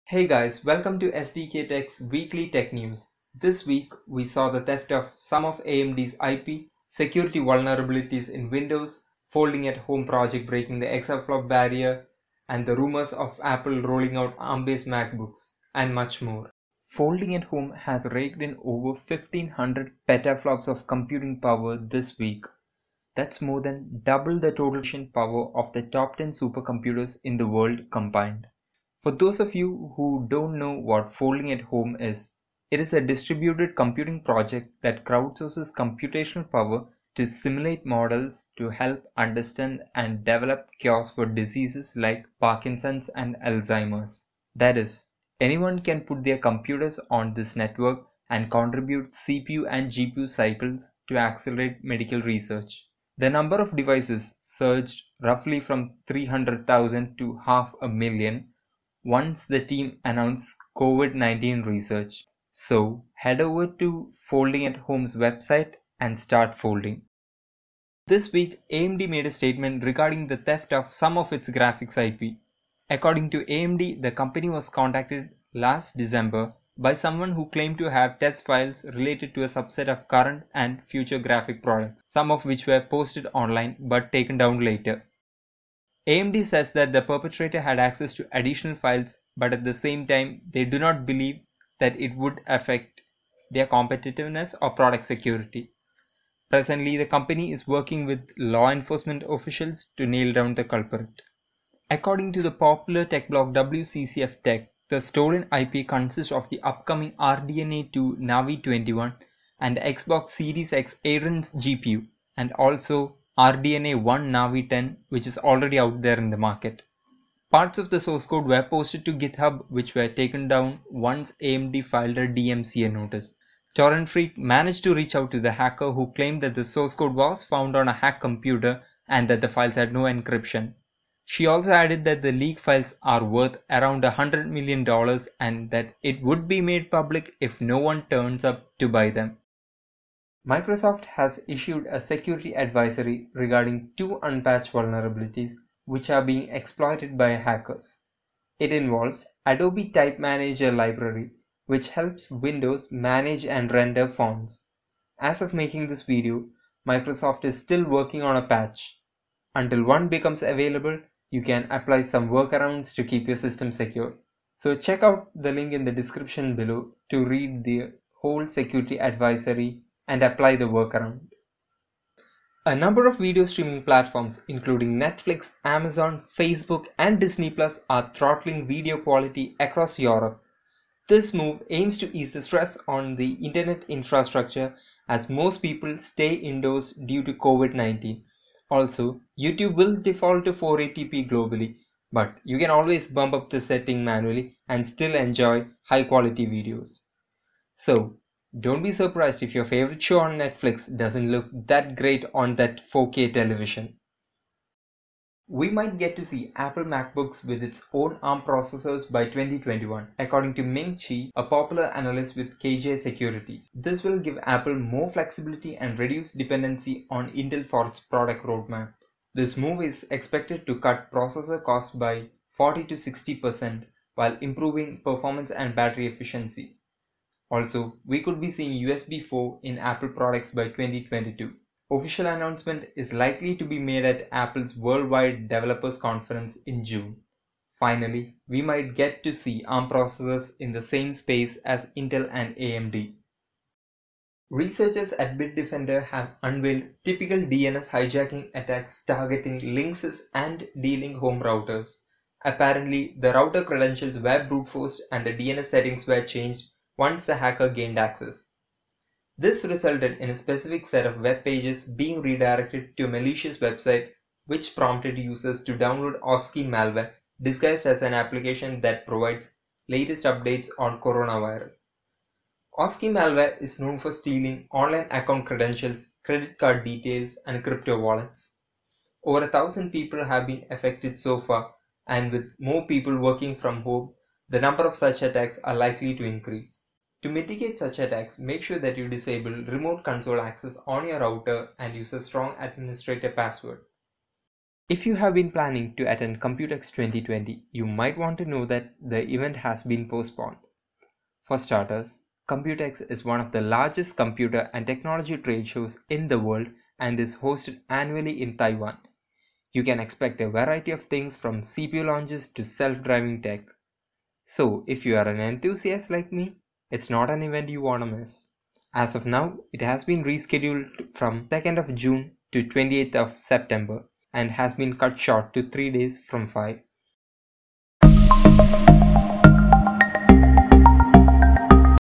Hey guys, welcome to SDK Tech's weekly tech news. This week we saw the theft of some of AMD's IP, security vulnerabilities in Windows, folding at home project breaking the exaflop barrier, and the rumors of Apple rolling out ARM-based MacBooks, and much more. Folding at home has raked in over 1500 petaflops of computing power this week. That's more than double the total power of the top 10 supercomputers in the world combined. For those of you who don't know what Folding at Home is, it is a distributed computing project that crowdsources computational power to simulate models to help understand and develop cures for diseases like Parkinson's and Alzheimer's. That is, anyone can put their computers on this network and contribute CPU and GPU cycles to accelerate medical research. The number of devices surged roughly from 300,000 to 500,000 once the team announced COVID-19 research. So head over to Folding at Home's website and start folding. This week, AMD made a statement regarding the theft of some of its graphics IP. According to AMD, the company was contacted last December by someone who claimed to have test files related to a subset of current and future graphic products, some of which were posted online but taken down later. AMD says that the perpetrator had access to additional files, but at the same time, they do not believe that it would affect their competitiveness or product security. Presently, the company is working with law enforcement officials to nail down the culprit. According to the popular tech blog WCCF Tech, the stolen IP consists of the upcoming RDNA 2 Navi 21 and Xbox Series X Aorion's GPU, and also RDNA 1 Navi 10, which is already out there in the market. Parts of the source code were posted to GitHub, which were taken down once AMD filed a DMCA notice. Torrent Freak managed to reach out to the hacker who claimed that the source code was found on a hacked computer and that the files had no encryption. She also added that the leaked files are worth around $100 million and that it would be made public if no one turns up to buy them. Microsoft has issued a security advisory regarding two unpatched vulnerabilities which are being exploited by hackers. It involves Adobe Type Manager library, which helps Windows manage and render fonts. As of making this video, Microsoft is still working on a patch. Until one becomes available, you can apply some workarounds to keep your system secure. So check out the link in the description below to read the whole security advisory and apply the workaround. A number of video streaming platforms including Netflix, Amazon, Facebook and Disney Plus are throttling video quality across Europe. This move aims to ease the stress on the internet infrastructure as most people stay indoors due to COVID-19. Also, YouTube will default to 480p globally, but you can always bump up the setting manually and still enjoy high quality videos. So, don't be surprised if your favorite show on Netflix doesn't look that great on that 4K television. We might get to see Apple Macbooks with its own ARM processors by 2021, according to Ming Chi, a popular analyst with KJ Securities. This will give Apple more flexibility and reduce dependency on Intel for its product roadmap. This move is expected to cut processor costs by 40 to 60% while improving performance and battery efficiency. Also, we could be seeing USB 4 in Apple products by 2022. Official announcement is likely to be made at Apple's Worldwide Developers Conference in June. Finally, we might get to see ARM processors in the same space as Intel and AMD. Researchers at Bitdefender have unveiled typical DNS hijacking attacks targeting Linksys and D-Link home routers. Apparently, the router credentials were brute forced and the DNS settings were changed once the hacker gained access. This resulted in a specific set of web pages being redirected to a malicious website, which prompted users to download OSCI malware disguised as an application that provides latest updates on coronavirus. OSCI malware is known for stealing online account credentials, credit card details, and crypto wallets. Over 1,000 people have been affected so far, and with more people working from home, the number of such attacks are likely to increase. To mitigate such attacks, make sure that you disable remote console access on your router and use a strong administrator password. If you have been planning to attend Computex 2020, you might want to know that the event has been postponed. For starters, Computex is one of the largest computer and technology trade shows in the world and is hosted annually in Taiwan. You can expect a variety of things from CPU launches to self-driving tech. So, if you are an enthusiast like me, it's not an event you want to miss. As of now, it has been rescheduled from 2nd of June to 28th of September and has been cut short to 3 days from 5.